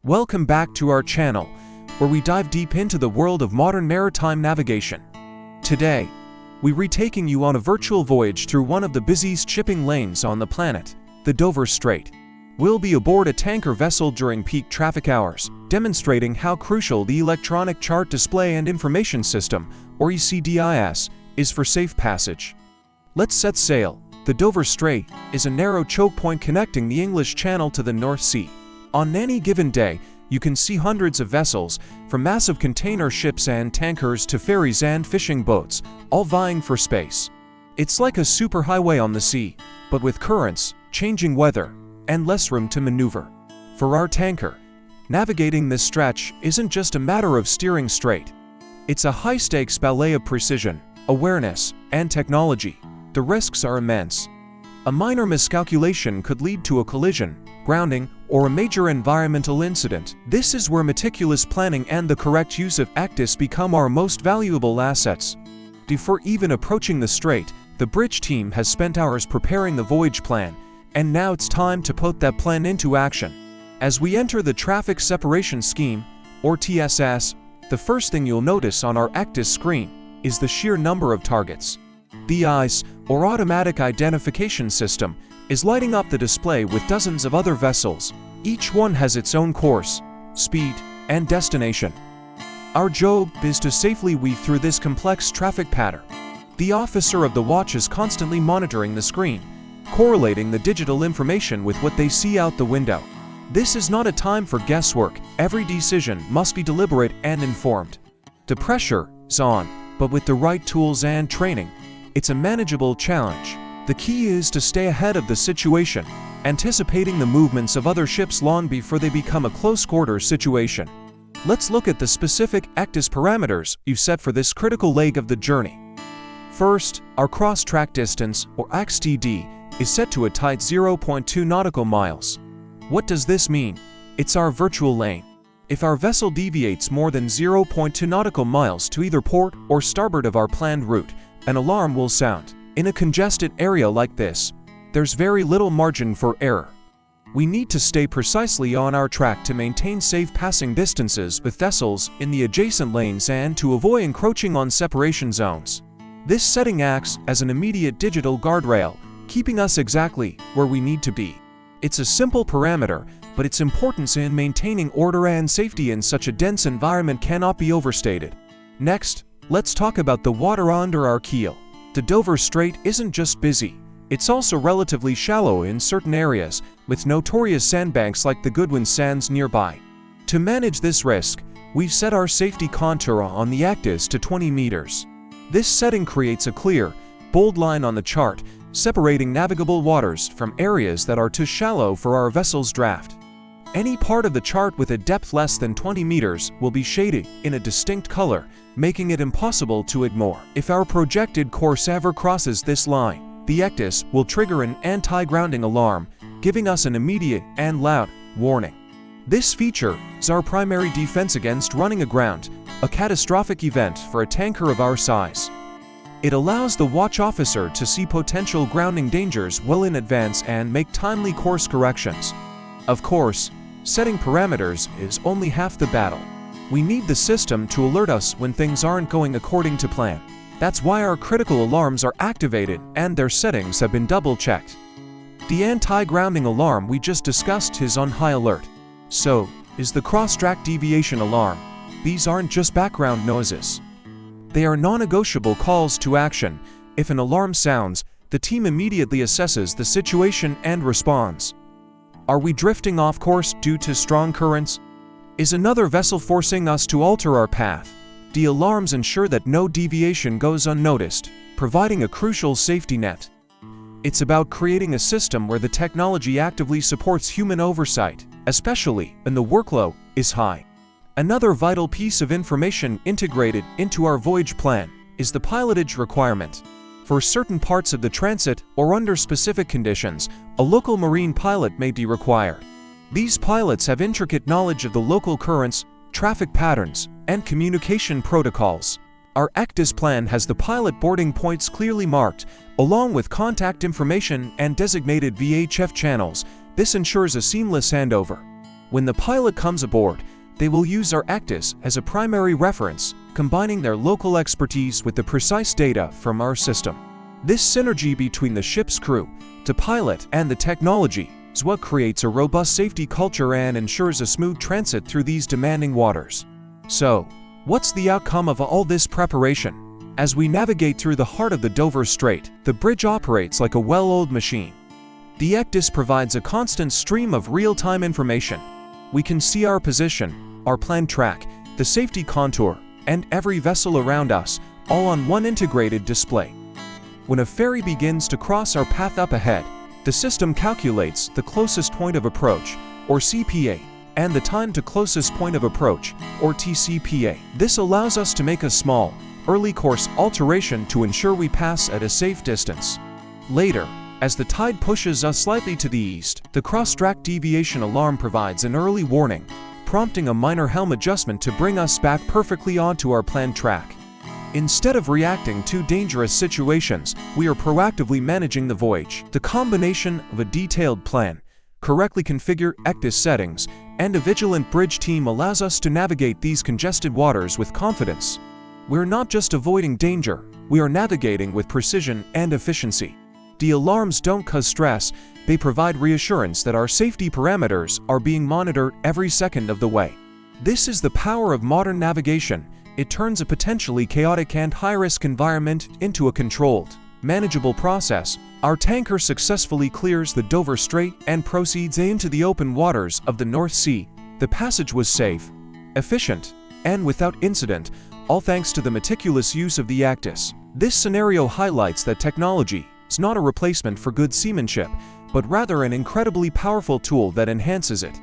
Welcome back to our channel, where we dive deep into the world of modern maritime navigation. Today, we're taking you on a virtual voyage through one of the busiest shipping lanes on the planet, the Dover Strait. We'll be aboard a tanker vessel during peak traffic hours, demonstrating how crucial the Electronic Chart Display and Information System, or ECDIS, is for safe passage. Let's set sail. The Dover Strait is a narrow choke point connecting the English Channel to the North Sea. On any given day, you can see hundreds of vessels, from massive container ships and tankers to ferries and fishing boats, all vying for space. It's like a superhighway on the sea, but with currents, changing weather, and less room to maneuver. For our tanker, navigating this stretch isn't just a matter of steering straight. It's a high-stakes ballet of precision, awareness, and technology. The risks are immense. A minor miscalculation could lead to a collision, grounding, or a major environmental incident. This is where meticulous planning and the correct use of ECDIS become our most valuable assets. Before even approaching the strait, the bridge team has spent hours preparing the voyage plan, and now it's time to put that plan into action. As we enter the Traffic Separation Scheme, or TSS, the first thing you'll notice on our ECDIS screen is the sheer number of targets. The ECDIS, or Automatic Identification System, is lighting up the display with dozens of other vessels. Each one has its own course, speed, and destination. Our job is to safely weave through this complex traffic pattern. The officer of the watch is constantly monitoring the screen, correlating the digital information with what they see out the window. This is not a time for guesswork. Every decision must be deliberate and informed. The pressure is on, but with the right tools and training, it's a manageable challenge. The key is to stay ahead of the situation, anticipating the movements of other ships long before they become a close-quarters situation. Let's look at the specific ECDIS parameters you've set for this critical leg of the journey. First, our cross-track distance, or ECDIS, is set to a tight 0.2 nautical miles. What does this mean? It's our virtual lane. If our vessel deviates more than 0.2 nautical miles to either port or starboard of our planned route, an alarm will sound. In a congested area like this, there's very little margin for error. We need to stay precisely on our track to maintain safe passing distances with vessels in the adjacent lanes and to avoid encroaching on separation zones. This setting acts as an immediate digital guardrail, keeping us exactly where we need to be. It's a simple parameter, but its importance in maintaining order and safety in such a dense environment cannot be overstated. Next, let's talk about the water under our keel. The Dover Strait isn't just busy, it's also relatively shallow in certain areas, with notorious sandbanks like the Goodwin Sands nearby. To manage this risk, we've set our safety contour on the ECDIS to 20 meters. This setting creates a clear, bold line on the chart, separating navigable waters from areas that are too shallow for our vessel's draft. Any part of the chart with a depth less than 20 meters will be shaded in a distinct color, making it impossible to ignore. If our projected course ever crosses this line, the ECDIS will trigger an anti-grounding alarm, giving us an immediate and loud warning. This feature is our primary defense against running aground, a catastrophic event for a tanker of our size. It allows the watch officer to see potential grounding dangers well in advance and make timely course corrections. Of course, setting parameters is only half the battle. We need the system to alert us when things aren't going according to plan. That's why our critical alarms are activated and their settings have been double-checked. The anti-grounding alarm we just discussed is on high alert. So, is the cross-track deviation alarm. These aren't just background noises. They are non-negotiable calls to action. If an alarm sounds, the team immediately assesses the situation and responds. Are we drifting off course due to strong currents? Is another vessel forcing us to alter our path? The alarms ensure that no deviation goes unnoticed, providing a crucial safety net. It's about creating a system where the technology actively supports human oversight, especially when the workload is high. Another vital piece of information integrated into our voyage plan is the pilotage requirement. For certain parts of the transit or under specific conditions, a local marine pilot may be required. These pilots have intricate knowledge of the local currents, traffic patterns, and communication protocols. Our ECDIS plan has the pilot boarding points clearly marked, along with contact information and designated VHF channels. This ensures a seamless handover. When the pilot comes aboard, they will use our ECDIS as a primary reference, combining their local expertise with the precise data from our system. This synergy between the ship's crew, the pilot, and the technology is what creates a robust safety culture and ensures a smooth transit through these demanding waters. So, what's the outcome of all this preparation? As we navigate through the heart of the Dover Strait, the bridge operates like a well-oiled machine. The ECDIS provides a constant stream of real-time information. We can see our position, our planned track, the safety contour, and every vessel around us, all on one integrated display. When a ferry begins to cross our path up ahead, the system calculates the closest point of approach, or CPA, and the time to closest point of approach, or TCPA. This allows us to make a small, early course alteration to ensure we pass at a safe distance. Later, as the tide pushes us slightly to the east, the cross-track deviation alarm provides an early warning, prompting a minor helm adjustment to bring us back perfectly onto our planned track. Instead of reacting to dangerous situations, we are proactively managing the voyage. The combination of a detailed plan, correctly configured ECDIS settings, and a vigilant bridge team allows us to navigate these congested waters with confidence. We're not just avoiding danger, we are navigating with precision and efficiency. The alarms don't cause stress, they provide reassurance that our safety parameters are being monitored every second of the way. This is the power of modern navigation. It turns a potentially chaotic and high-risk environment into a controlled, manageable process. Our tanker successfully clears the Dover Strait and proceeds into the open waters of the North Sea. The passage was safe, efficient, and without incident, all thanks to the meticulous use of the ECDIS. This scenario highlights that technology is not a replacement for good seamanship, but rather an incredibly powerful tool that enhances it.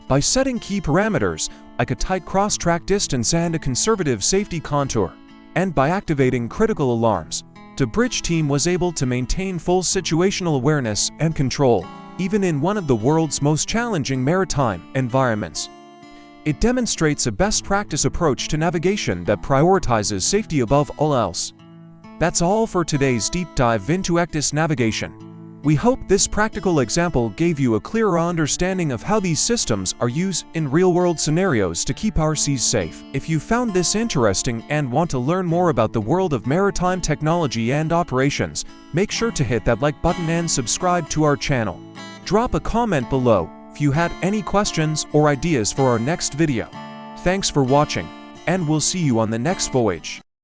By setting key parameters, like a tight cross-track distance and a conservative safety contour, and by activating critical alarms, the bridge team was able to maintain full situational awareness and control, even in one of the world's most challenging maritime environments. It demonstrates a best practice approach to navigation that prioritizes safety above all else. That's all for today's deep dive into ECDIS navigation. We hope this practical example gave you a clearer understanding of how these systems are used in real-world scenarios to keep our seas safe. If you found this interesting and want to learn more about the world of maritime technology and operations, make sure to hit that like button and subscribe to our channel. Drop a comment below if you had any questions or ideas for our next video. Thanks for watching, and we'll see you on the next voyage.